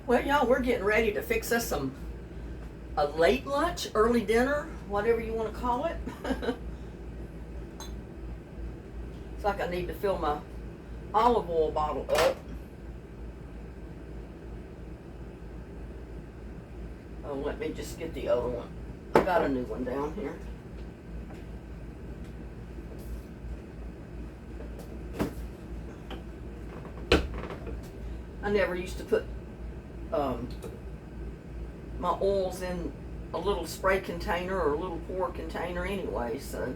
Well, y'all, we're getting ready to fix us a late lunch, early dinner, whatever you want to call it. It's like I need to fill my olive oil bottle up. Oh, let me just get the other one. I got a new one down here. I never used to put my oils in a little spray container or a little pour container anyway, so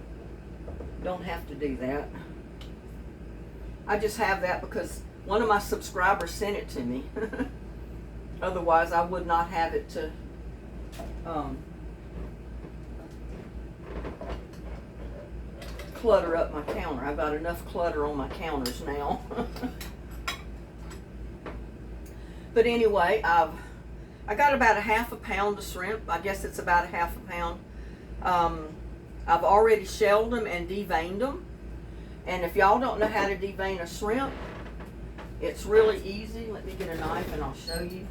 don't have to do that. I just have that because one of my subscribers sent it to me. Otherwise, I would not have it to clutter up my counter. I've got enough clutter on my counters now. But anyway, I got about a half a pound of shrimp. I guess it's about a half a pound. I've already shelled them and deveined them. And if y'all don't know how to devein a shrimp, it's really easy. Let me get a knife and I'll show you.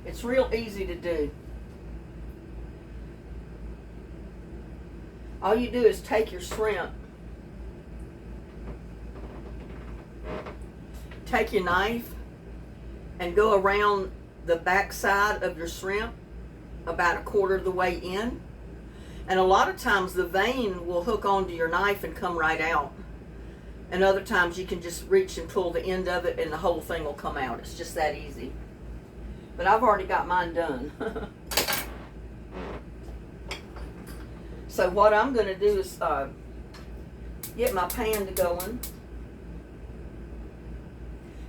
It's real easy to do. All you do is take your shrimp, take your knife and go around the back side of your shrimp about a quarter of the way in. And a lot of times the vein will hook onto your knife and come right out. And other times you can just reach and pull the end of it and the whole thing will come out. It's just that easy. But I've already got mine done. So what I'm going to do is get my pan to going.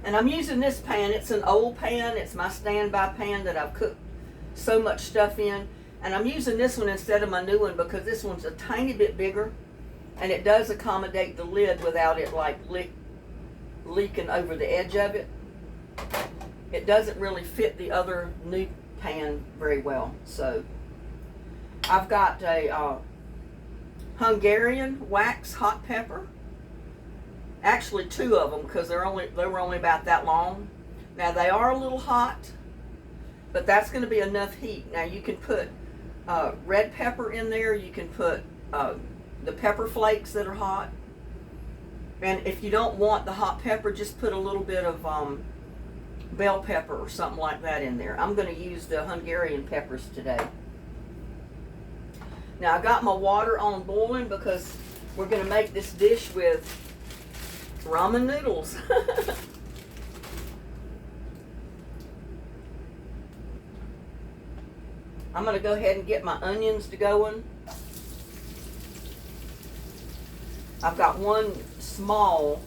And I'm using this pan. It's an old pan. It's my standby pan that I've cooked so much stuff in. And I'm using this one instead of my new one because this one's a tiny bit bigger. And it does accommodate the lid without it like leaking over the edge of it. It doesn't really fit the other new pan very well. So I've got a Hungarian wax hot pepper. Actually, 2 of them because they were only about that long. Now they are a little hot, but that's going to be enough heat. Now you can put red pepper in there. You can put the pepper flakes that are hot. And if you don't want the hot pepper, just put a little bit of bell pepper or something like that in there. I'm going to use the Hungarian peppers today. Now I got my water on boiling because we're going to make this dish with ramen noodles. I'm going to go ahead and get my onions to going. I've got 1 small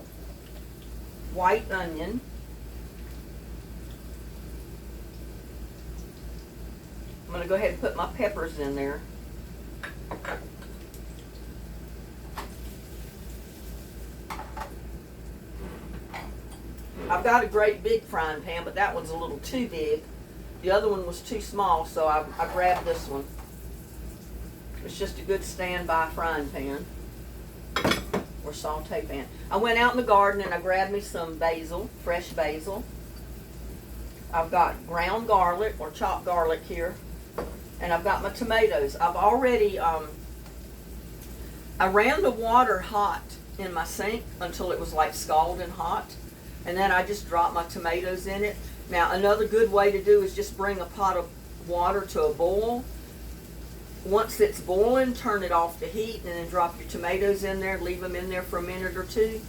white onion. I'm going to go ahead and put my peppers in there. I've got a great big frying pan, but that one's a little too big. The other one was too small, so I grabbed this one. It's just a good standby frying pan or saute pan. I went out in the garden and I grabbed me some basil, fresh basil. I've got ground garlic or chopped garlic here. And I've got my tomatoes. I've already, I ran the water hot in my sink until it was like scalding hot. And then I just dropped my tomatoes in it. Now another good way to do is just bring a pot of water to a boil. Once it's boiling, turn it off the heat and then drop your tomatoes in there. Leave them in there for a minute or 2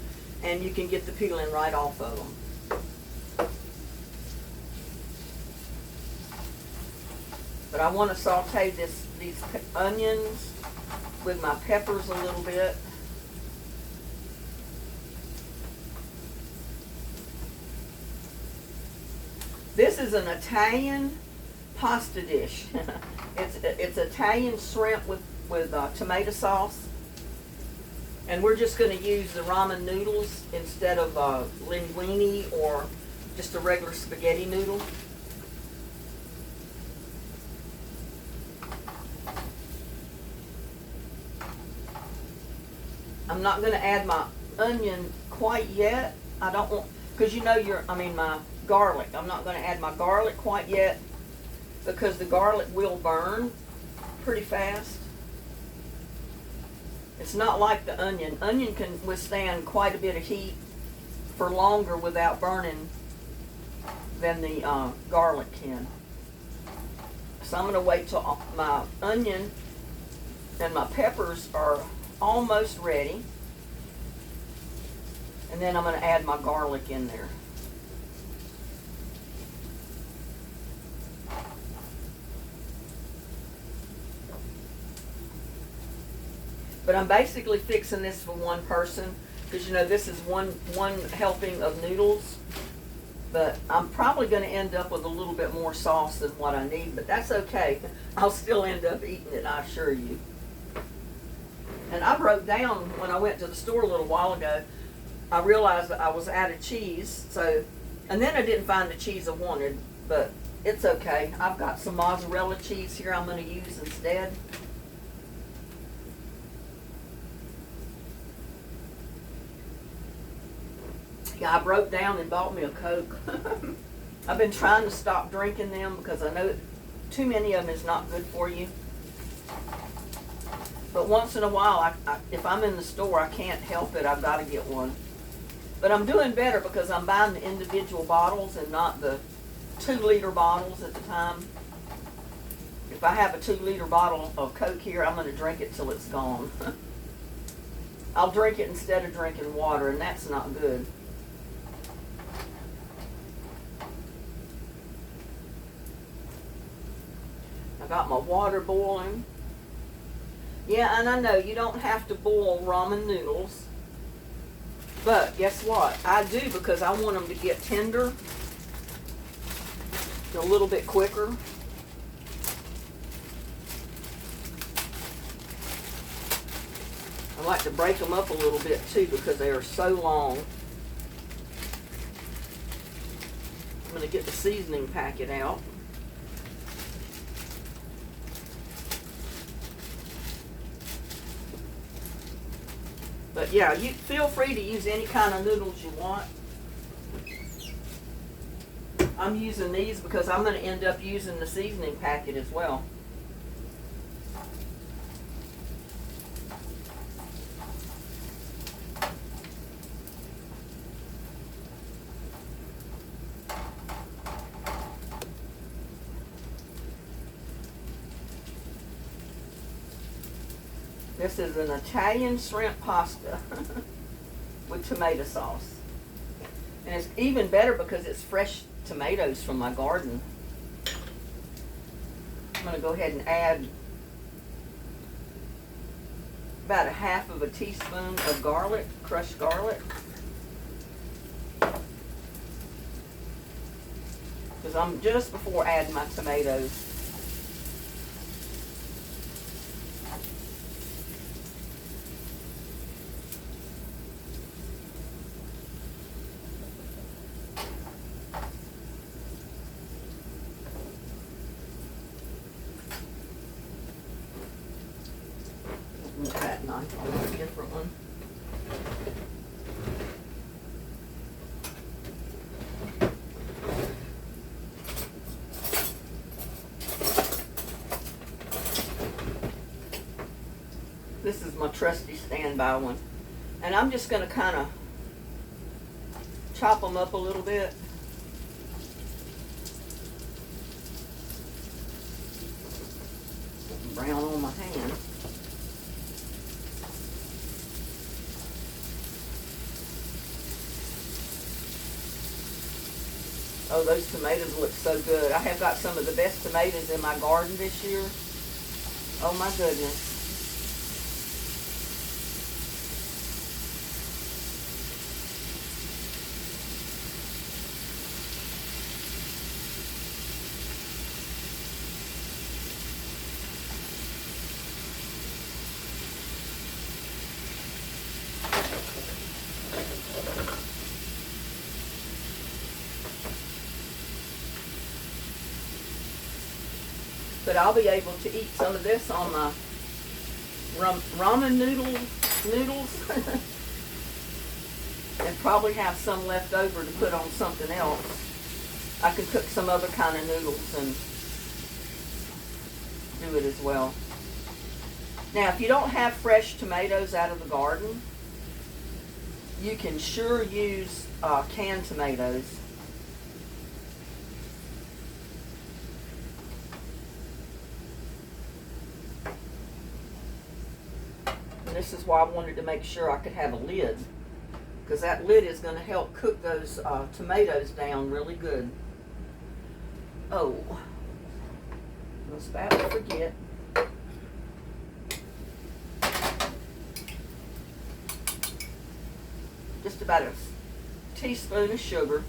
and you can get the peeling right off of them. But I want to saute these onions with my peppers a little bit. This is an Italian pasta dish. It's Italian shrimp with tomato sauce. And we're just going to use the ramen noodles instead of linguine or just a regular spaghetti noodle. I'm not going to add my onion quite yet. I don't want, because you know my garlic. I'm not going to add my garlic quite yet because the garlic will burn pretty fast. It's not like the onion. Onion can withstand quite a bit of heat for longer without burning than the garlic can. So I'm going to wait till my onion and my peppers are almost ready. And then I'm going to add my garlic in there. But I'm basically fixing this for one person because you know this is one helping of noodles. But I'm probably going to end up with a little bit more sauce than what I need, but that's okay. I'll still end up eating it, I assure you. And I wrote down when I went to the store a little while ago, I realized that I was out of cheese, and then I didn't find the cheese I wanted, but it's okay. I've got some mozzarella cheese here I'm going to use instead. Yeah, I broke down and bought me a Coke. I've been trying to stop drinking them because I know too many of them is not good for you. But once in a while, if I'm in the store, I can't help it. I've got to get one. But I'm doing better because I'm buying the individual bottles and not the 2-liter bottles at the time. If I have a 2-liter bottle of Coke here, I'm going to drink it till it's gone. I'll drink it instead of drinking water, and that's not good. I got my water boiling. Yeah, and I know you don't have to boil ramen noodles. But guess what? I do because I want them to get tender a little bit quicker. I like to break them up a little bit too because they are so long. I'm going to get the seasoning packet out. But yeah, you feel free to use any kind of noodles you want. I'm using these because I'm going to end up using the seasoning packet as well. This is an Italian shrimp pasta with tomato sauce. And it's even better because it's fresh tomatoes from my garden. I'm going to go ahead and add about a half of a teaspoon of garlic, crushed garlic. Because I'm just before adding my tomatoes. That knife, I want a different one. This is my trusty standby one. And I'm just going to kind of chop them up a little bit. Brown on my hand. Oh, those tomatoes look so good. I have got some of the best tomatoes in my garden this year. Oh my goodness. But I'll be able to eat some of this on my ramen noodles. and probably have some left over to put on something else. I can cook some other kind of noodles and do it as well. Now, if you don't have fresh tomatoes out of the garden, you can sure use canned tomatoes. And this is why I wanted to make sure I could have a lid, because that lid is going to help cook those tomatoes down really good. Oh, I was about to forget. Just about a teaspoon of sugar.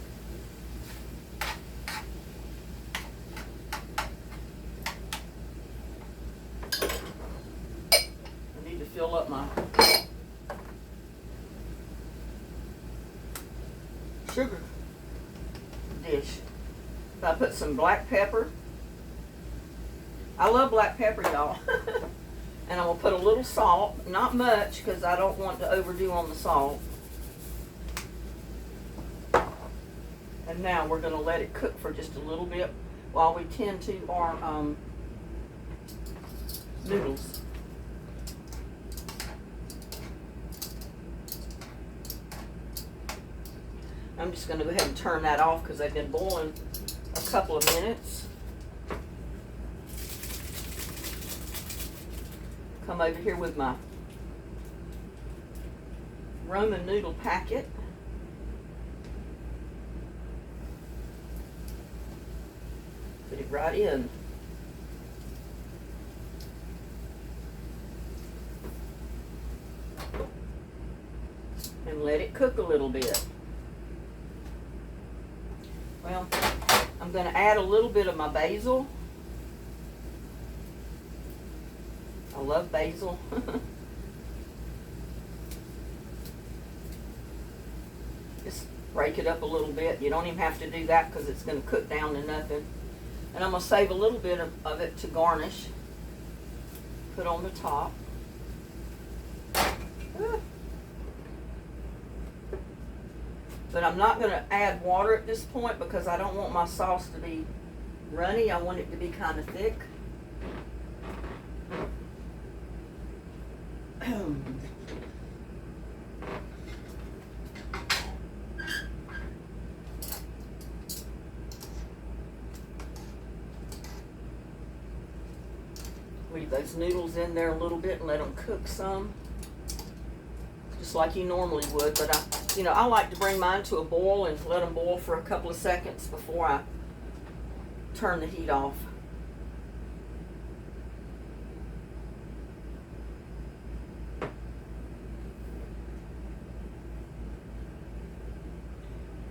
I need to fill up my sugar dish. I put some black pepper. I love black pepper, y'all. And I'm going to put a little salt. Not much, because I don't want to overdo on the salt. And now we're going to let it cook for just a little bit while we tend to our noodles. I'm just going to go ahead and turn that off because they've been boiling a couple of minutes. Come over here with my Roman noodle packet. Put it right in. And let it cook a little bit. Well, I'm going to add a little bit of my basil. I love basil. Just break it up a little bit. You don't even have to do that because it's going to cook down to nothing. And I'm going to save a little bit of it to garnish. Put on the top. But I'm not going to add water at this point because I don't want my sauce to be runny. I want it to be kind of thick. Leave those noodles in there a little bit and let them cook some, just like you normally would. But I like to bring mine to a boil and let them boil for a couple of seconds before I turn the heat off.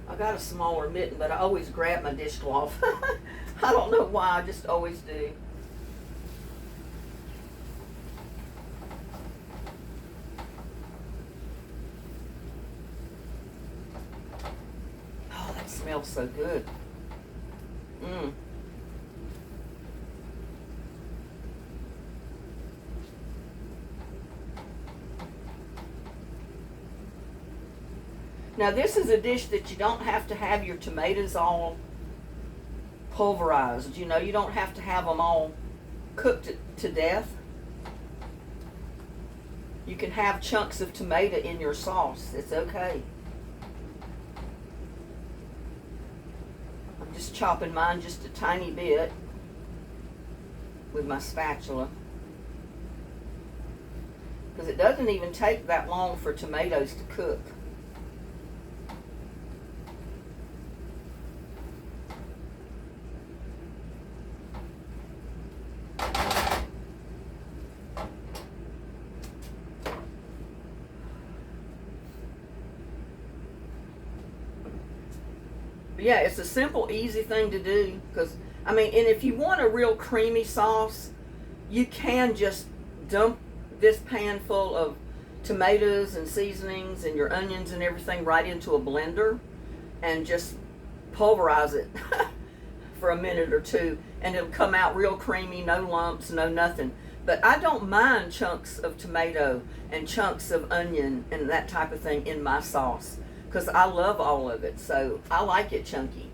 I got a smaller mitten, but I always grab my dishcloth. I don't know why, I just always do. Oh, that smells so good. Now this is a dish that you don't have to have your tomatoes all pulverized. You don't have to have them all cooked to death. You can have chunks of tomato in your sauce. It's okay. I'm just chopping mine just a tiny bit with my spatula. Because it doesn't even take that long for tomatoes to cook. Yeah, it's a simple, easy thing to do. Because, and if you want a real creamy sauce, you can just dump this pan full of tomatoes and seasonings and your onions and everything right into a blender and just pulverize it for a minute or two, and it'll come out real creamy, no lumps, no nothing. But I don't mind chunks of tomato and chunks of onion and that type of thing in my sauce, because I love all of it, so I like it chunky.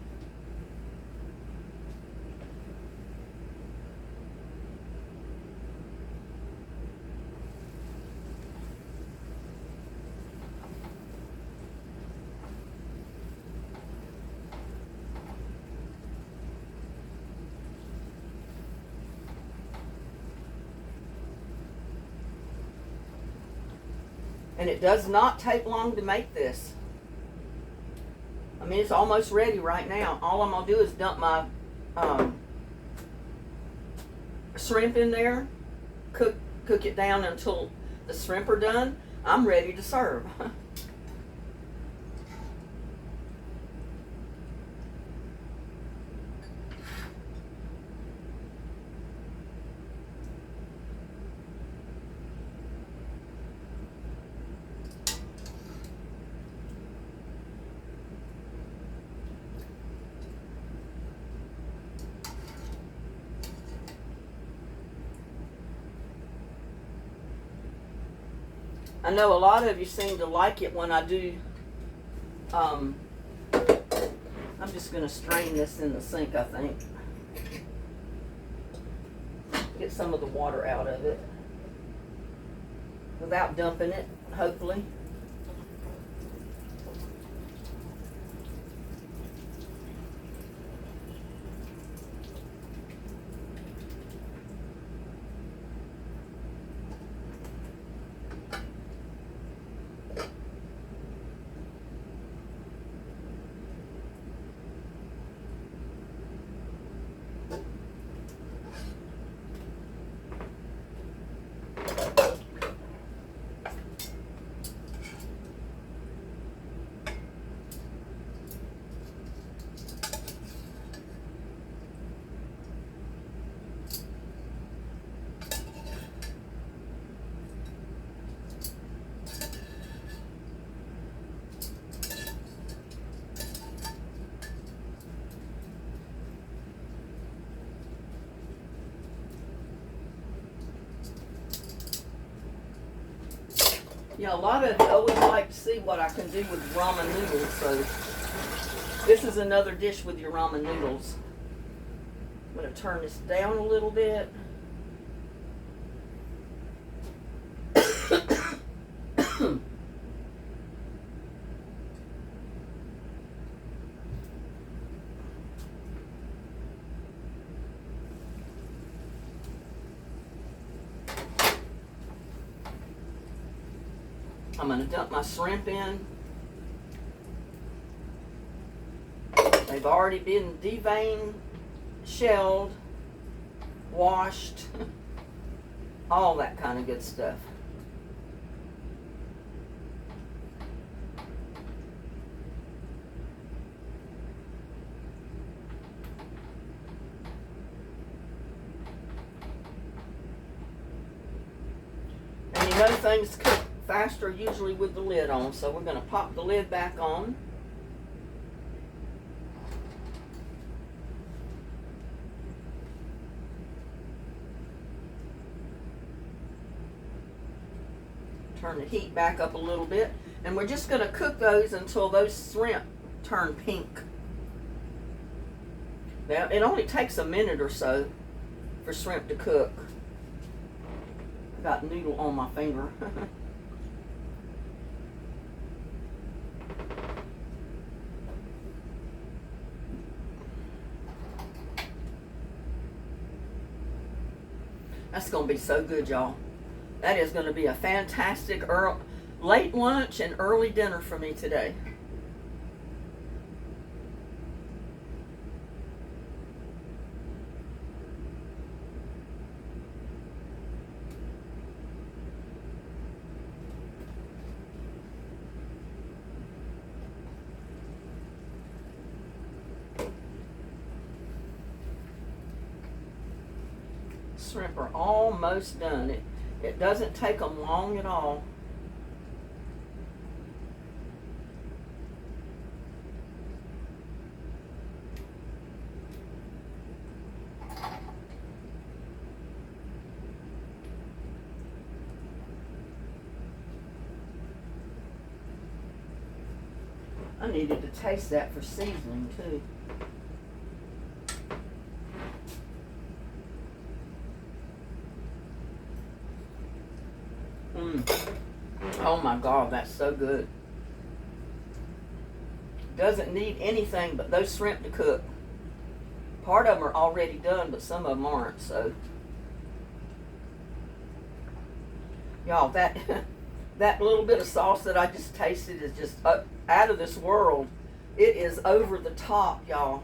And it does not take long to make this. I mean, it's almost ready right now. All I'm going to do is dump my shrimp in there, cook it down until the shrimp are done. I'm ready to serve. I know a lot of you seem to like it when I do, I'm just going to strain this in the sink, I think. Get some of the water out of it without dumping it, hopefully. Yeah, a lot of you always like to see what I can do with ramen noodles, so this is another dish with your ramen noodles. I'm going to turn this down a little bit. I'm going to dump my shrimp in. They've already been deveined, shelled, washed, all that kind of good stuff. And you know things cook faster usually with the lid on, so we're going to pop the lid back on. Turn the heat back up a little bit, and we're just going to cook those until those shrimp turn pink. Now, it only takes a minute or so for shrimp to cook. I got noodle on my finger. That's going to be so good, y'all. That is going to be a fantastic late lunch and early dinner for me today. Shrimp are almost done. It doesn't take them long at all. I needed to taste that for seasoning too. Oh my God, that's so good. Doesn't need anything but those shrimp to cook. Part of them are already done, but some of them aren't, so. Y'all, that that little bit of sauce that I just tasted is just out of this world. It is over the top, y'all.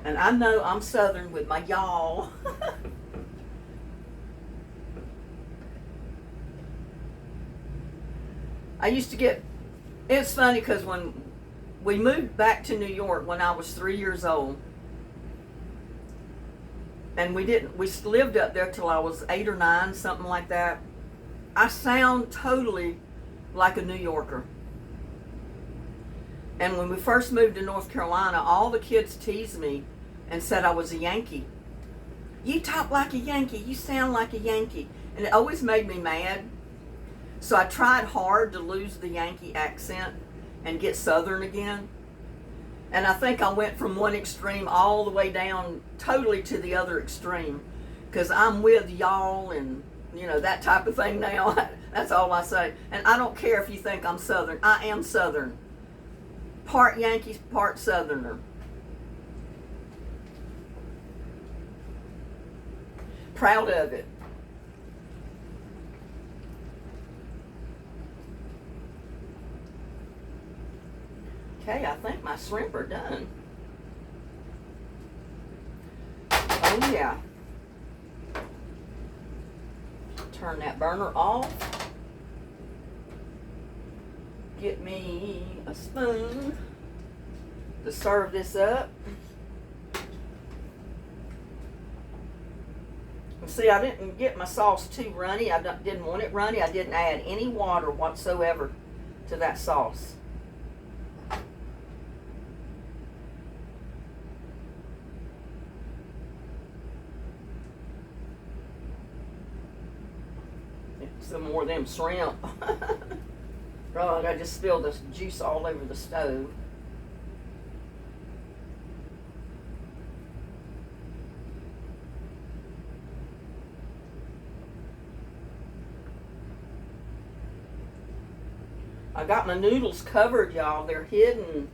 And I know I'm Southern with my y'all. I used to get, it's funny because when we moved back to New York when I was 3 years old, and we lived up there till I was 8 or 9, something like that. I sound totally like a New Yorker. And when we first moved to North Carolina, all the kids teased me and said I was a Yankee. You talk like a Yankee, you sound like a Yankee. And it always made me mad. So I tried hard to lose the Yankee accent and get Southern again. And I think I went from one extreme all the way down totally to the other extreme. Because I'm with y'all and, you know, that type of thing now. That's all I say. And I don't care if you think I'm Southern. I am Southern. Part Yankee, part Southerner. Proud of it. Okay, I think my shrimp are done. Oh yeah. Turn that burner off. Get me a spoon to serve this up. And see, I didn't get my sauce too runny. I didn't want it runny. I didn't add any water whatsoever to that sauce. Some more of them shrimp. God, I just spilled this juice all over the stove. I got my noodles covered, y'all. They're hidden.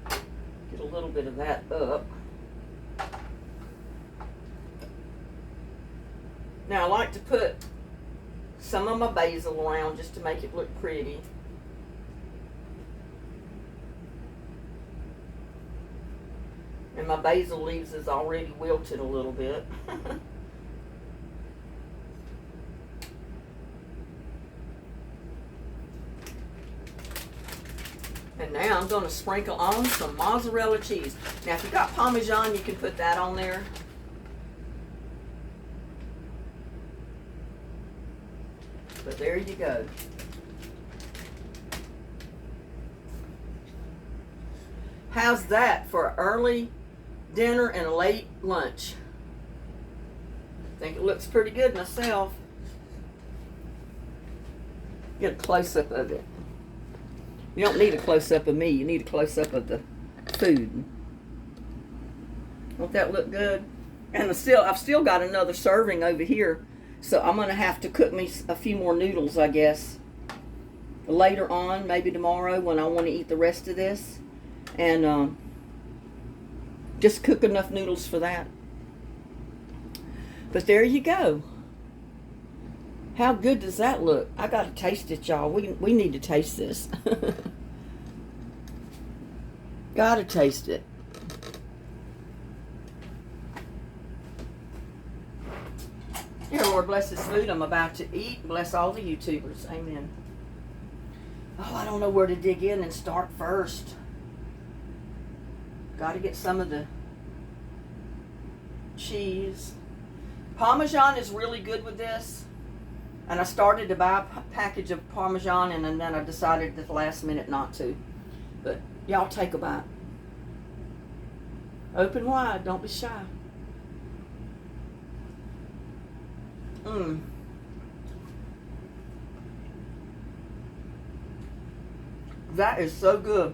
Get a little bit of that up. Now I like to put some of my basil around just to make it look pretty. And my basil leaves is already wilted a little bit. And now I'm going to sprinkle on some mozzarella cheese. Now if you got Parmesan, you can put that on there. But there you go. How's that for an early dinner and a late lunch? I think it looks pretty good myself. Get a close-up of it. You don't need a close-up of me. You need a close-up of the food. Don't that look good? And I've still got another serving over here. So I'm going to have to cook me a few more noodles, I guess. Later on, maybe tomorrow when I want to eat the rest of this. And just cook enough noodles for that. But there you go. How good does that look? I got to taste it, y'all. We need to taste this. Got to taste it. Dear Lord, bless this food I'm about to eat. Bless all the YouTubers. Amen. Oh, I don't know where to dig in and start first. Got to get some of the cheese. Parmesan is really good with this. And I started to buy a package of Parmesan and then I decided at the last minute not to. But y'all take a bite. Open wide. Don't be shy. That is so good.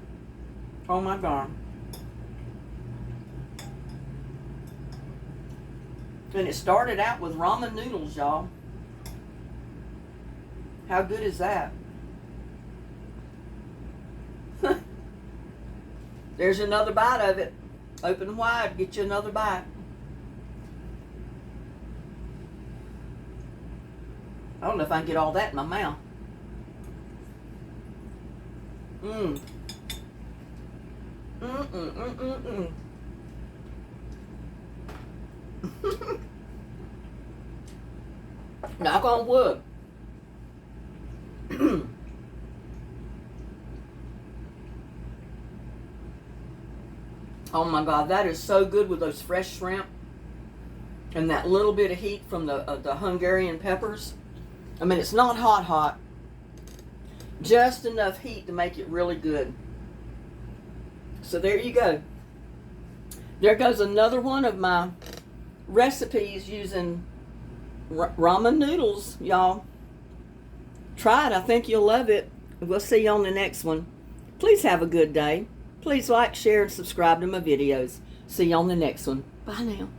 Oh my God. And it started out with ramen noodles, y'all. How good is that? There's another bite of it. Open wide, get you another bite. I don't know if I can get all that in my mouth. Mmm. Knock on wood. Oh my God, that is so good with those fresh shrimp and that little bit of heat from the Hungarian peppers. I mean, it's not hot, just enough heat to make it really good. So there you go. There goes another one of my recipes using ramen noodles, y'all. Try it. I think you'll love it. We'll see you on the next one. Please have a good day. Please like, share, and subscribe to my videos. See you on the next one. Bye now.